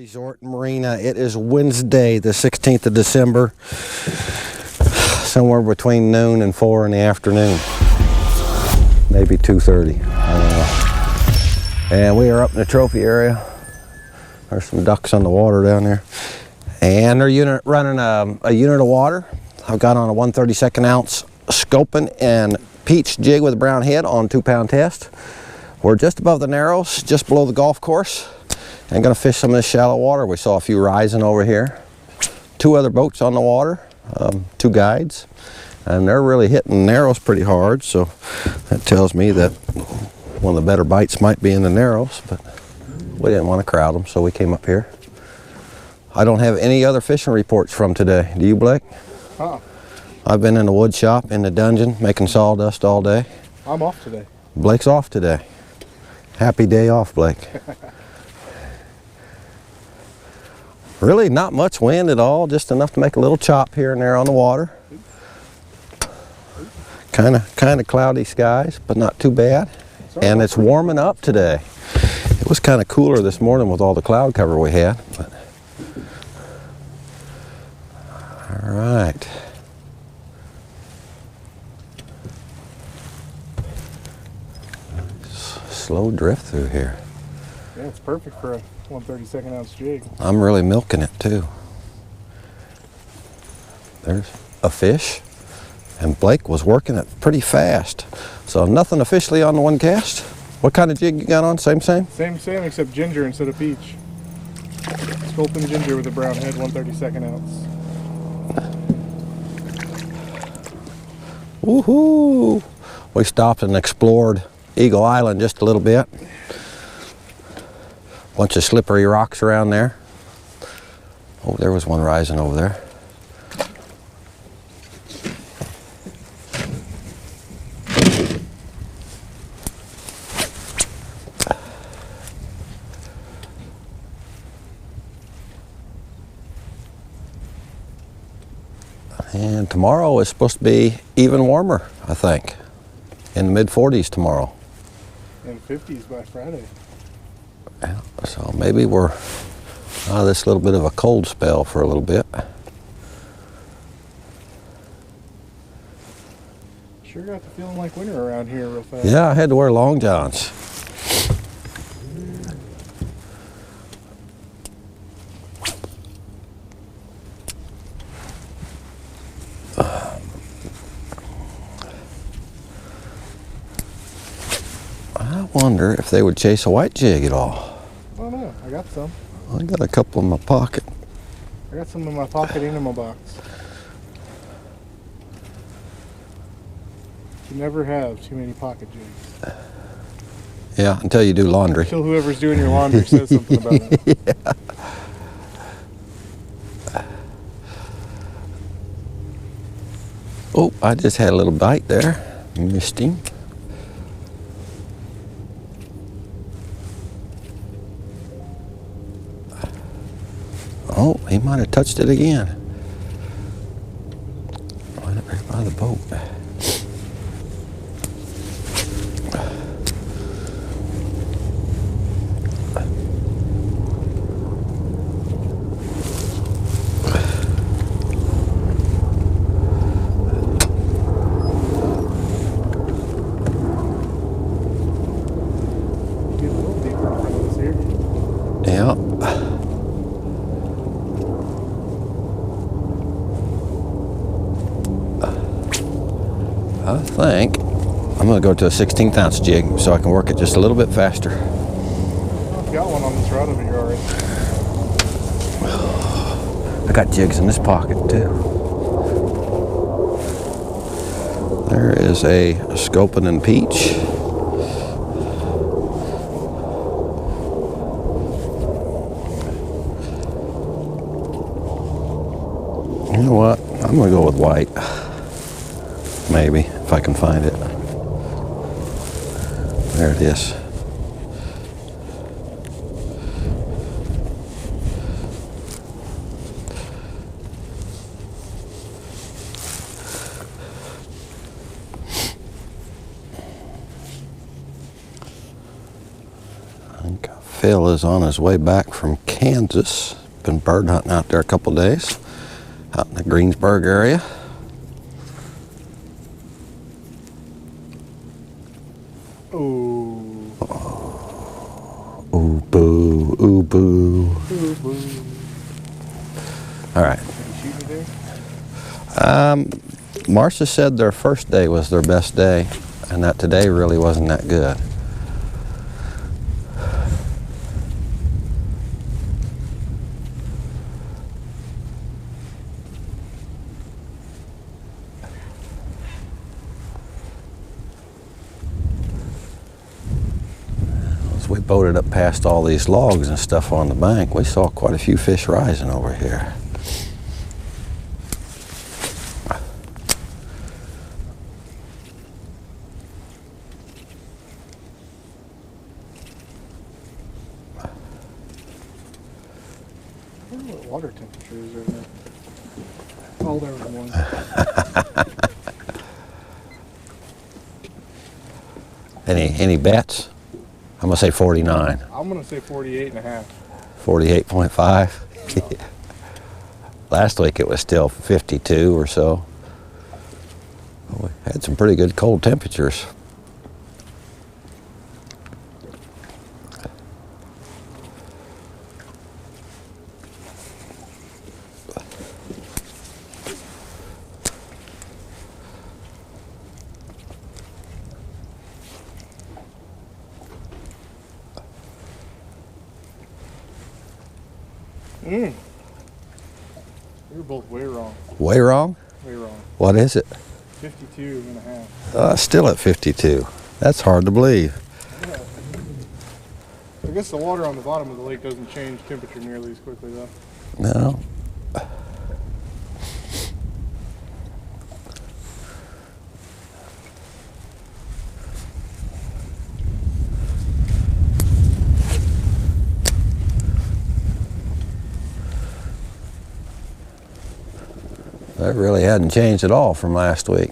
Resort Marina. It is Wednesday, the 16th of December, somewhere between noon and 4 in the afternoon. Maybe 2:30, I don't know. And we are up in the trophy area. There's some ducks on the water down there. And they're running a unit of water. I've got on a 1/32 ounce scoping and peach jig with a brown head on 2-pound test. We're just above the Narrows, just below the golf course. I'm gonna fish some of this shallow water. We saw a few rising over here. 2 other boats on the water, 2 guides, and they're really hitting Narrows pretty hard, so that tells me that one of the better bites might be in the Narrows, but we didn't want to crowd them, so we came up here. I don't have any other fishing reports from today. Do you, Blake? I've been in the wood shop, in the dungeon, making sawdust all day. I'm off today. Blake's off today. Happy day off, Blake. Really not much wind at all, just enough to make a little chop here and there on the water. Kind of cloudy skies, but not too bad. And it's warming up today. It was kind of cooler this morning with all the cloud cover we had. But. All right. Slow drift through here. Yeah, it's perfect for a 1/32 ounce jig. I'm really milking it too. There's a fish, and Blake was working it pretty fast. So nothing officially on the one cast. What kind of jig you got on? Same? Same, except ginger instead of peach. Sculpin ginger with a brown head, 1/32 ounce. Woohoo! We stopped and explored Eagle Island just a little bit. Bunch of slippery rocks around there. Oh, there was one rising over there. And tomorrow is supposed to be even warmer, I think. In the mid-40s tomorrow. And 50s by Friday. Yeah, so maybe we're out of this little bit of a cold spell for a little bit. Sure got the feeling like winter around here real fast. Yeah, I had to wear long johns. I wonder if they would chase a white jig at all. I don't know. I got some. I got a couple in my pocket. I got some in my pocket and in my box. You never have too many pocket jigs. Yeah, until you do laundry. Until whoever's doing your laundry says something about it. Yeah. Oh, I just had a little bite there. Missed him. Oh, he might have touched it again. Right up here by the boat. Get a little deeper in front of us here. Yeah. I think I'm going to go to a 16th ounce jig so I can work it just a little bit faster. I've got one on this rod over here already. I got jigs in this pocket too. There is a scoping and peach. You know what? I'm going to go with white. Maybe, if I can find it. There it is. Phil is on his way back from Kansas. Been bird hunting out there a couple days, out in the Greensburg area. Ooh. Ooh, boo, ooh, boo. Ooh, boo. All right. Shooting there? Marcia said their first day was their best day, and that today really wasn't that good. As we boated up past all these logs and stuff on the bank, we saw quite a few fish rising over here. I wonder what water temperature is right now. Oh, there was one. Any bets? I'm gonna say 49. I'm gonna say 48 and a half. 48.5. Last week it was still 52 or so. We had some pretty good cold temperatures. We were both way wrong. Way wrong? Way wrong. What is it? 52 and a half. Still at 52. That's hard to believe. Yeah. I guess the water on the bottom of the lake doesn't change temperature nearly as quickly though. No. That really hadn't changed at all from last week.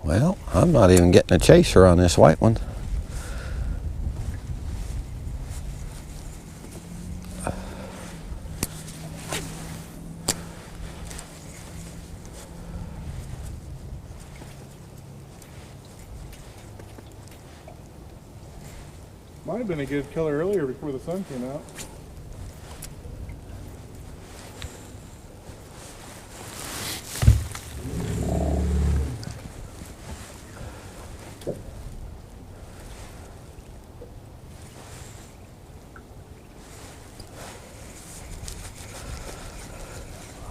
Well, I'm not even getting a chaser on this white one. Might have been a good killer earlier before the sun came out.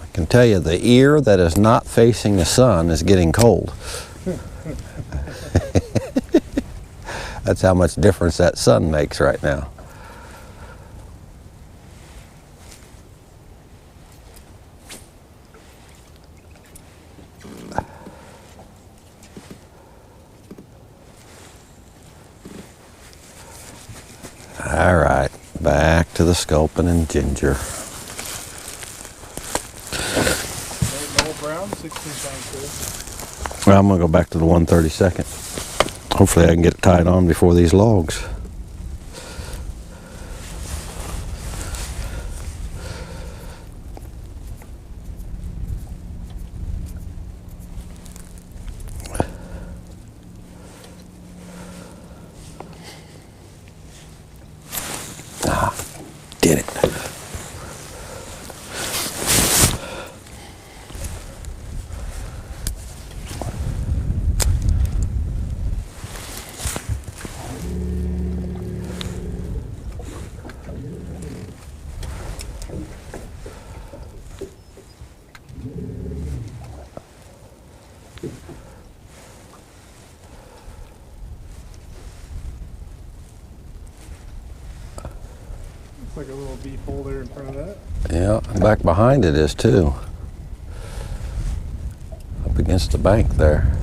I can tell you the ear that is not facing the sun is getting cold. That's how much difference that sun makes right now. All right, back to the sculpin and ginger. Old brown, 16 pounds. Well, I'm gonna go back to the 132nd. Hopefully I can get it tied on before these logs. Did it. Looks like a little deep hole there in front of that. Yeah, and back behind it is too. Up against the bank there.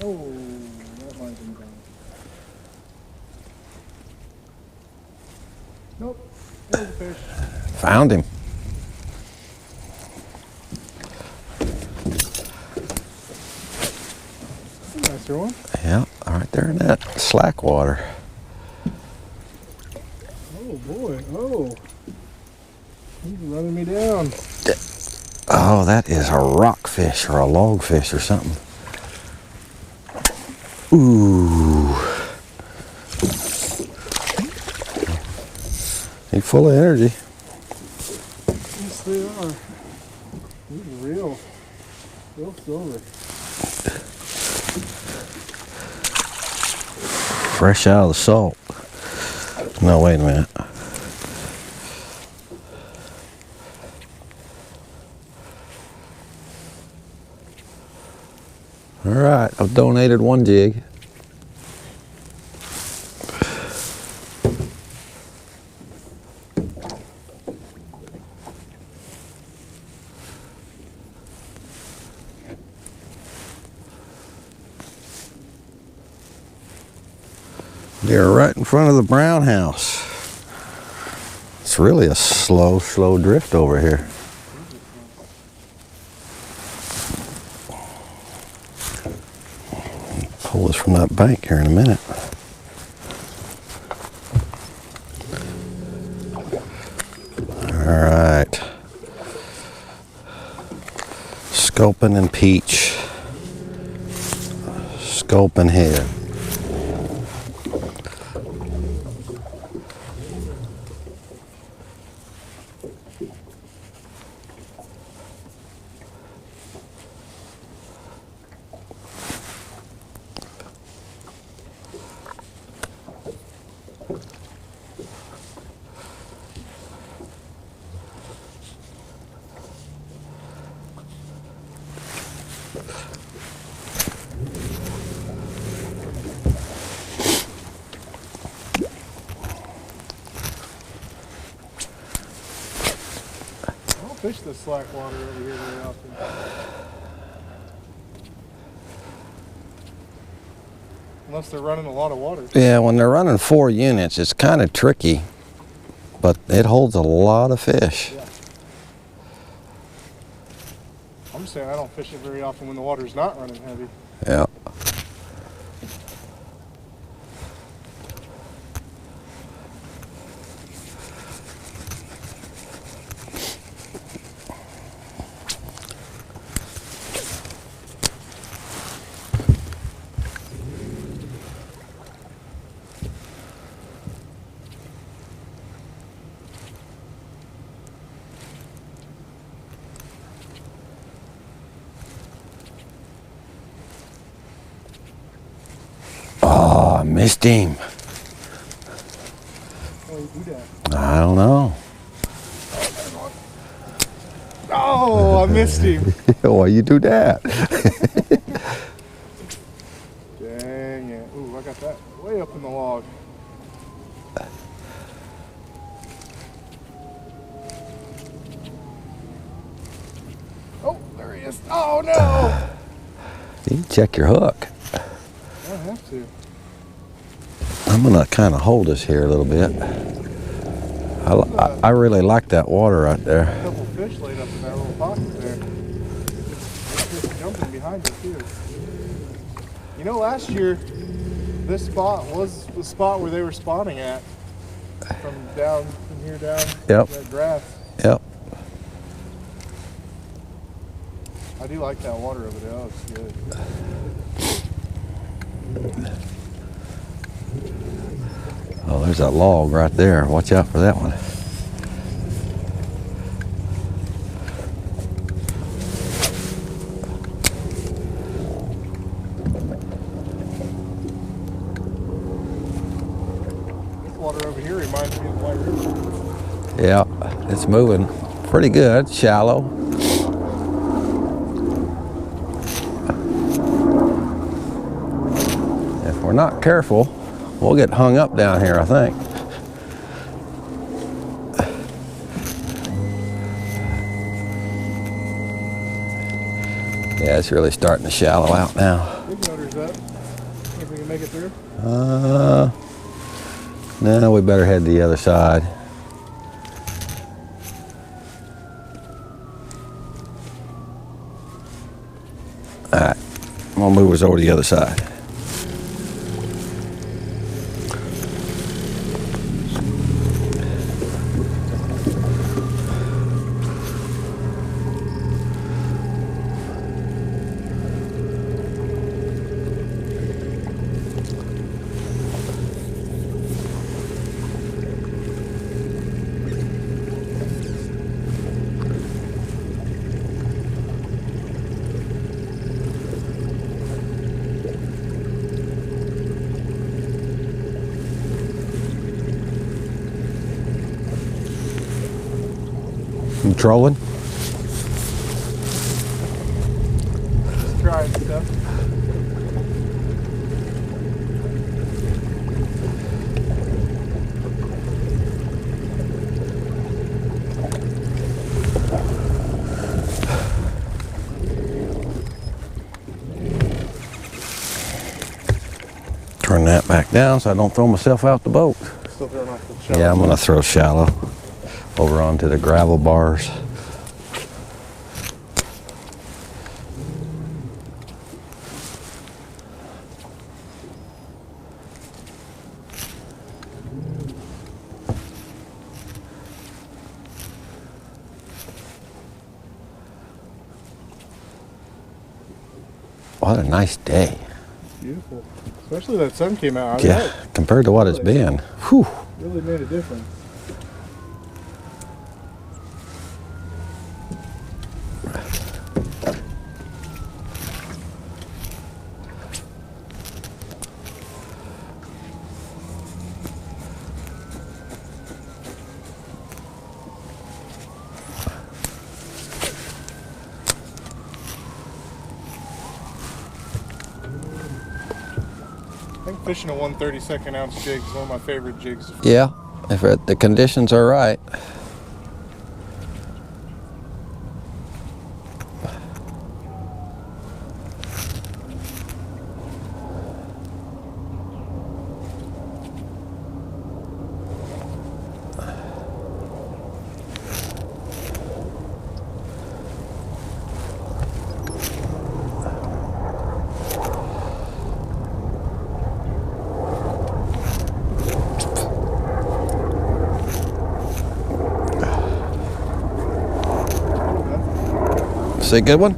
Oh, that might have been gone. Nope, there's a fish. Found him. That's a nicer one. Yeah, right there in that slack water. Oh boy, oh. He's running me down. Oh, that is a rockfish or a logfish or something. Ooh. He's full of energy. Yes, they are. These are real silver. Fresh out of the salt. No, wait a minute. All right, I've donated one jig. They're right in front of the brown house. It's really a slow drift over here. Pull this from that bank here in a minute. All right. Sculpin and peach. Sculpin head. I don't fish the slack water over here very often. Unless they're running a lot of water. Yeah, when they're running 4 units, it's kind of tricky, but it holds a lot of fish. Yeah. I'm just saying I don't fish it very often when the water's not running heavy. Yeah. Oh, I missed him. Oh, you do that. I don't know. Oh, I missed him. Why you do that? Dang it. Ooh, I got that way up in the log. Oh, there he is. Oh, no. You can check your hook. I have to. I'm gonna kind of hold this here a little bit. I really like that water right there. A couple fish laid up in that little pocket there. It's just jumping behind you too. You know, last year this spot was the spot where they were spawning at. From here down. Yep. That grass. Yep. I do like that water over there. Oh, it's good. Oh, there's that log right there. Watch out for that one. This water over here reminds me of the White River. Yeah, it's moving pretty good. Shallow. If we're not careful, we'll get hung up down here, I think. Yeah, it's really starting to shallow out now. Big motor's up. it through? No, we better head the other side. All right, I'm gonna move us over to the other side. You trolling? Just trying stuff. Turn that back down so I don't throw myself out the boat. Still throwing off the shallow. Yeah, I'm gonna throw shallow over onto the gravel bars. What a nice day. Beautiful. Especially that sun came out. Yeah, compared to what it's been. Whew. Really made a difference. I think fishing a 1/32 ounce jig is one of my favorite jigs. Yeah, if the conditions are right. Is it a good one?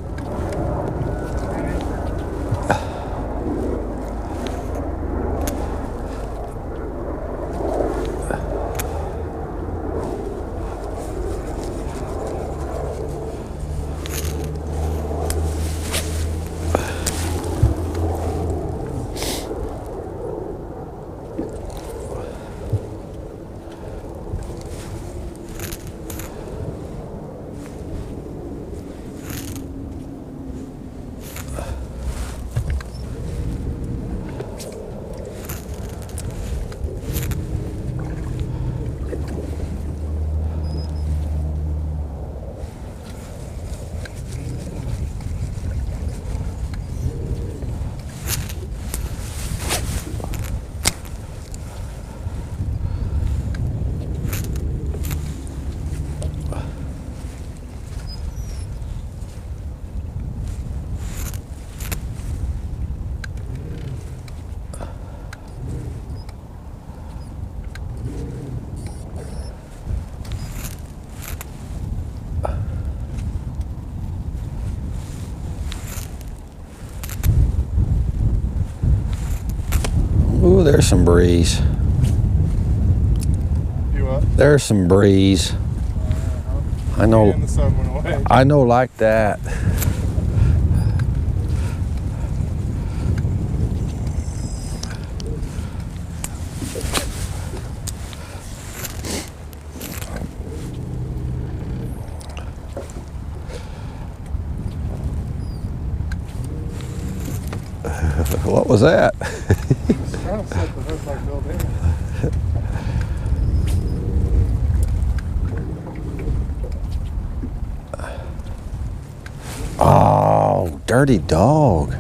Ooh, there's some breeze. You what? There's some breeze. I know. And the sun went away. I know, like that. What was that? I was trying to set the hook like Bill Davis. Oh, dirty dog.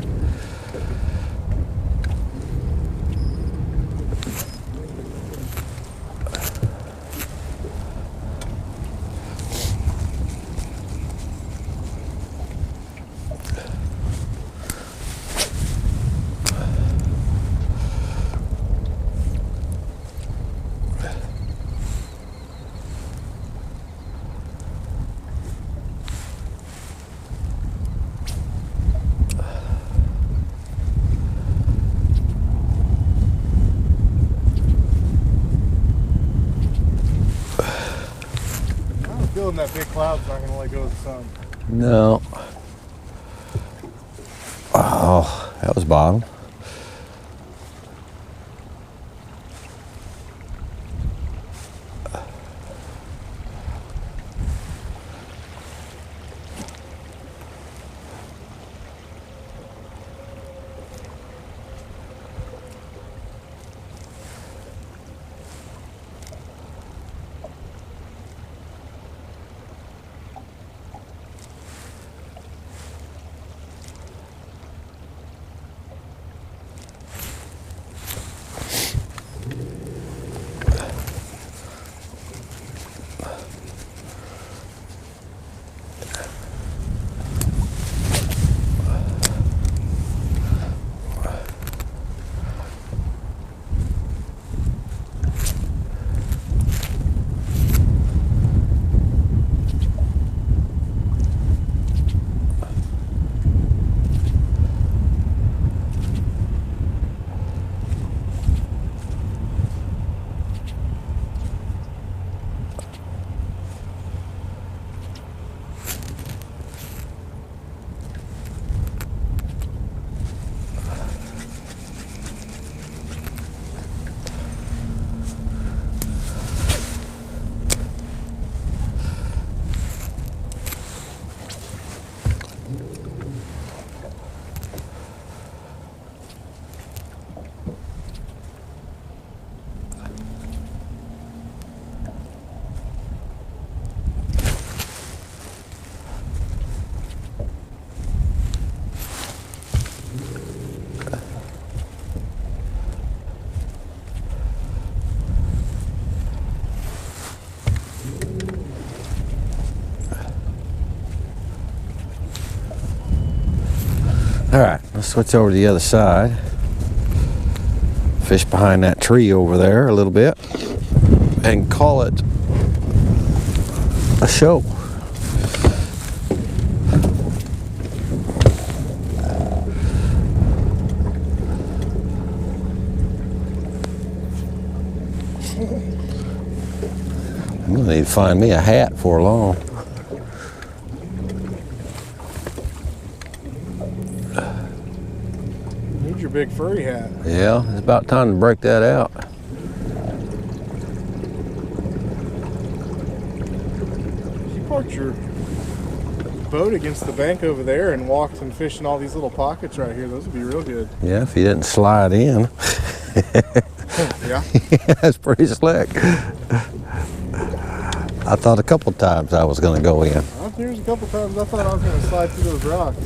feeling that big cloud's not gonna let go of the sun. No. Oh, that was bottom. All right, let's switch over to the other side. Fish behind that tree over there a little bit and call it a show. I'm gonna need to find me a hat before long. Need your big furry hat. Yeah, it's about time to break that out. If you parked your boat against the bank over there and walked and fished in all these little pockets right here, those would be real good. Yeah, if you didn't slide in. Yeah. That's pretty slick. I thought a couple times I was going to go in. There's a couple times I thought I was going to slide through those rocks.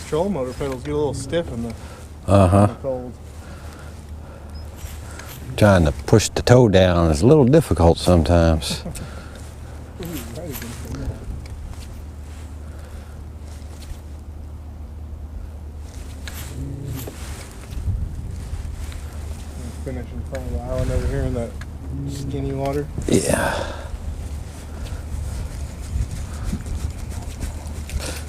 Trolling motor pedals get a little stiff in the, in the cold. Trying to push the toe down is a little difficult sometimes. Finish in front of the island over here in that skinny water. Yeah.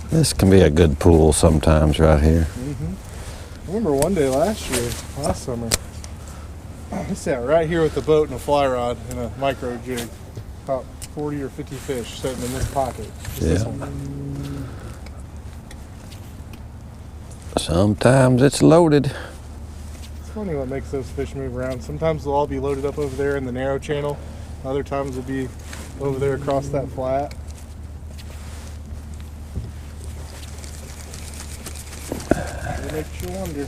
This can be a good pool sometimes right here. I remember one day last summer, I sat right here with the boat and a fly rod and a micro jig. Caught 40 or 50 fish sitting in this pocket. Just this one. Sometimes it's loaded. It's funny what makes those fish move around. Sometimes they'll all be loaded up over there in the narrow channel. Other times they'll be over there across that flat. It makes you wonder.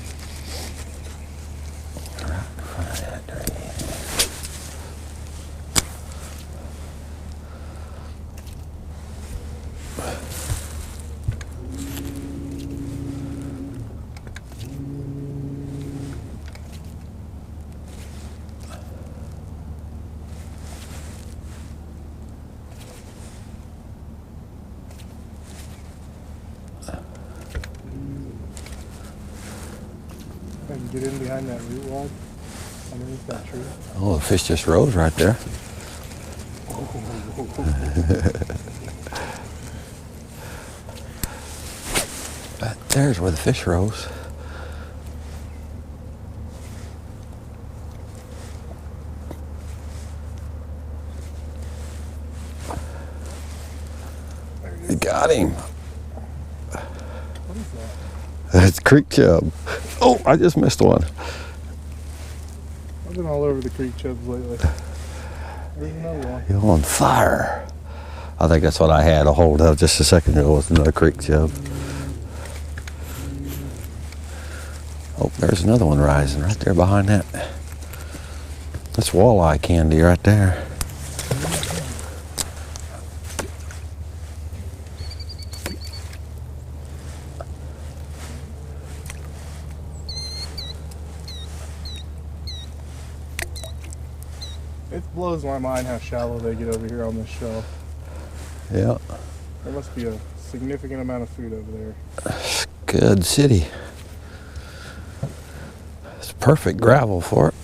And get in behind that root log underneath that tree. Oh, the fish just rose right there. There's where the fish rose. You got him. What is that? That's creek chub. Oh, I just missed one. I've been all over the creek chubs lately. There's another one. You're on fire. I think that's what I had a hold of just a second ago, was another creek chub. Oh, there's another one rising right there behind that. That's walleye candy right there. It blows my mind how shallow they get over here on this shelf. Yeah, There must be a significant amount of food over there. good city. It's perfect gravel for it.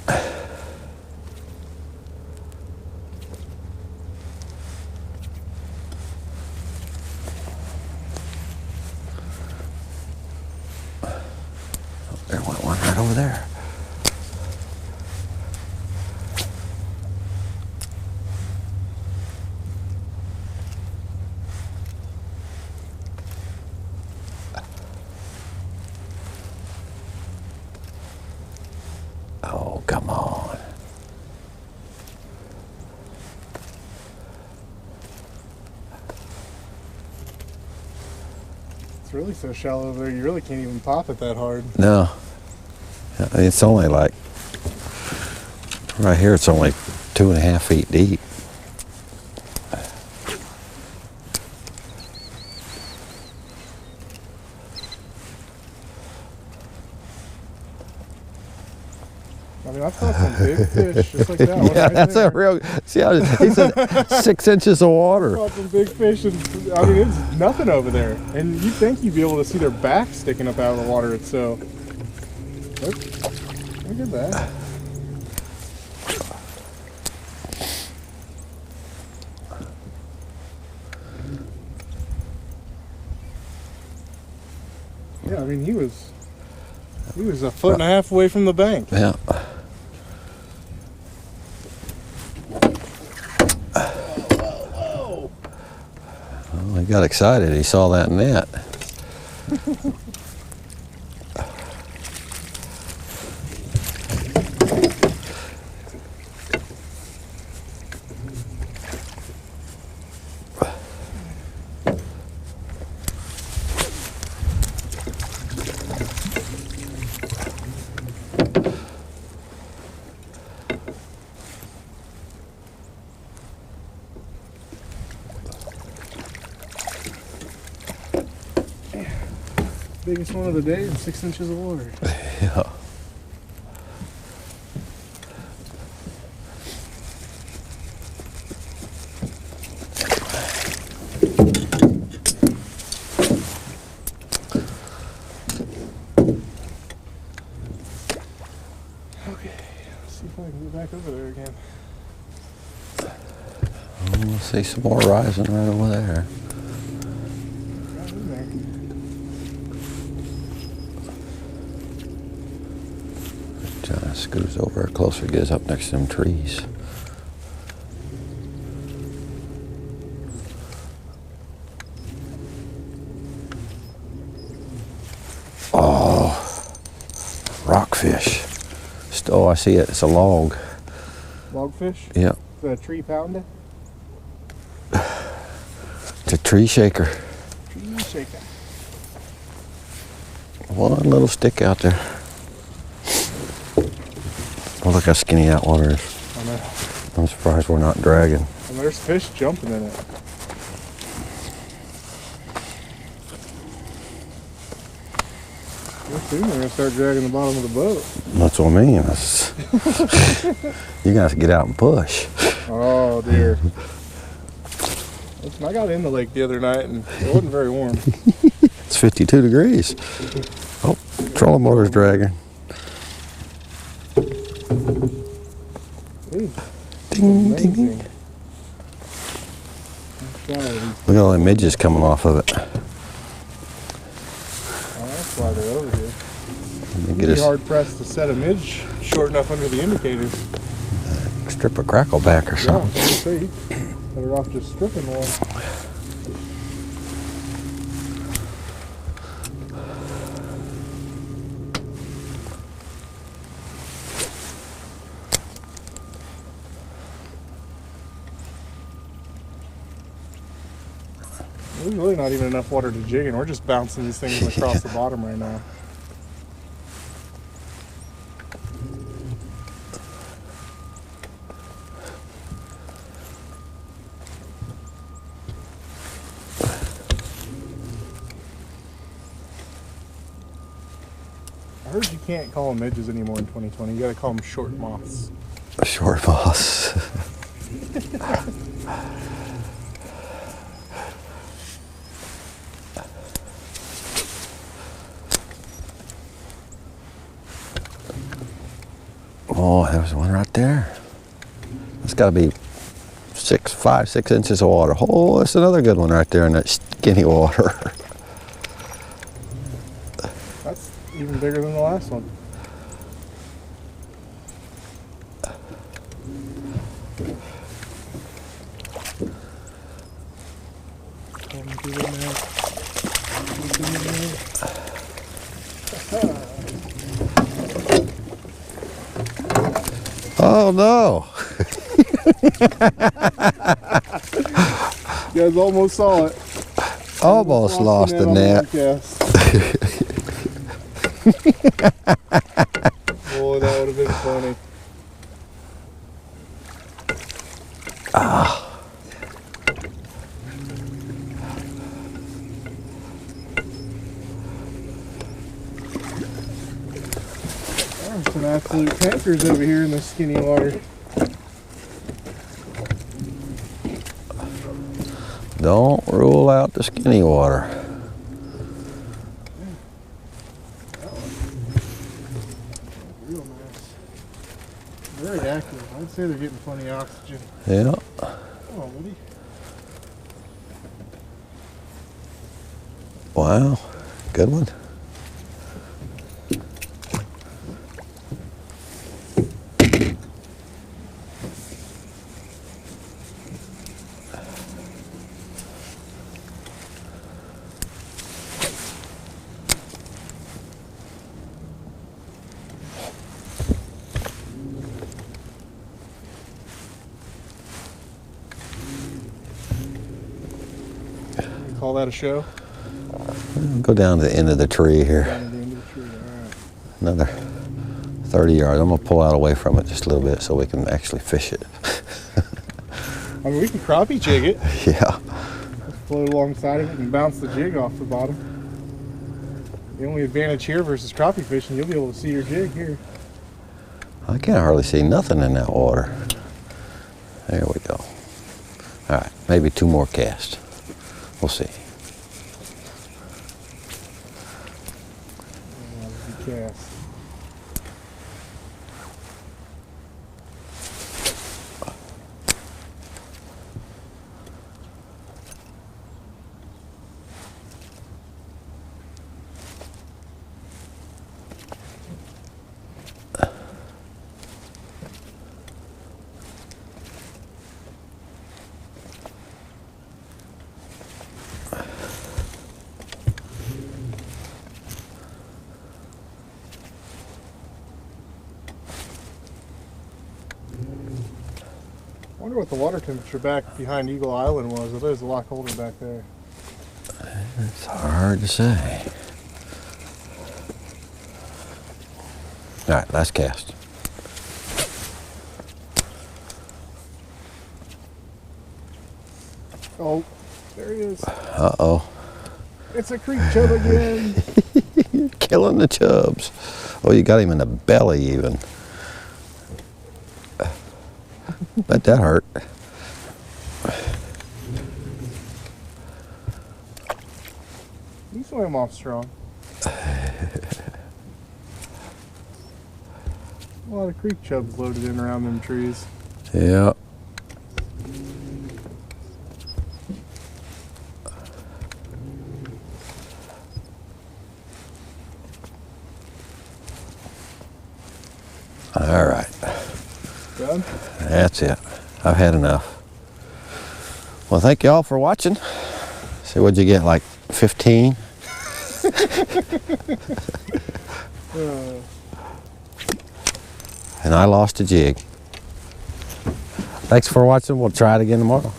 There went one right over there. Oh, come on. It's really so shallow over there, you really can't even pop it that hard. No. It's only like, right here it's only 2.5 feet deep. I mean, I've caught some big fish just like that one. Yeah, right that's there. a real, see how he said 6 inches of water. Caught some big fish, and I mean, it's nothing over there. And you'd think you'd be able to see their back sticking up out of the water. It's so. Look at that. Yeah, I mean, he was a foot and a half away from the bank. Yeah. Whoa. Well, he got excited. He saw that net. Biggest one of the day and 6 inches of water. Yeah. Okay, let's see if I can get back over there again. Oh, we'll see some more rising right over there. Right in there. John scoots over closer, gets up next to them trees. Oh, rockfish. Oh, I see it. It's a log. Logfish? Yeah, Is that a tree pounder? it's a tree shaker. Tree shaker. One little stick out there. Oh, look how skinny that water is. I know. I'm surprised we're not dragging. And there's fish jumping in it. Pretty soon they're gonna start dragging the bottom of the boat. That's what I mean. You got to get out and push. Oh dear. Listen, I got in the lake the other night and it wasn't very warm. It's 52 degrees. Oh, trolling motor's dragging. midge. Ding, ding, ding. Amazing. Look at all the midges coming off of it. Oh, that's why they're over here. Get It'd be a hard pressed to set a midge short enough under the indicators. strip of crackle back or Yeah, something. let's see. Better off just stripping one. There's really not even enough water to jig in. We're just bouncing these things across the bottom right now. I heard you can't call them midges anymore in 2020. You gotta call them short moths. Short moss. Oh, there's one right there. It's got to be 5, 6 inches of water. Oh, that's another good one right there in that skinny water. That's even bigger than the last one. Oh no! You guys almost saw it. Almost lost the net. Boy, that would have been funny. There's some absolute tankers over here in this skinny water. Don't rule out the skinny water. Real nice. Very active. I'd say they're getting plenty of oxygen. Yeah. Come on, Woody. Wow. Good one. Call that a show? Go down to the end of the tree here. Down to the end of the tree. All right. Another 30 yards. I'm going to pull out away from it just a little bit so we can actually fish it. I mean, we can crappie jig it. Yeah. Just float alongside of it and bounce the jig off the bottom. The only advantage here versus crappie fishing, you'll be able to see your jig here. I can't hardly see nothing in that water. There we go. All right, maybe 2 more casts. We'll see. Cast. I wonder what the water temperature back behind Eagle Island was. I bet it was a lot colder back there. It's hard to say. All right, last cast. Oh, there he is. Uh-oh. It's a creek chub again. You're killing the chubs. Oh, you got him in the belly even. Bet that hurt. You swam off strong. A lot of creek chubs loaded in around them trees. Yeah. All right. Done? That's it. I've had enough. Well, thank you all for watching. See, what'd you get, like 15? And I lost a jig. Thanks for watching. We'll try it again tomorrow.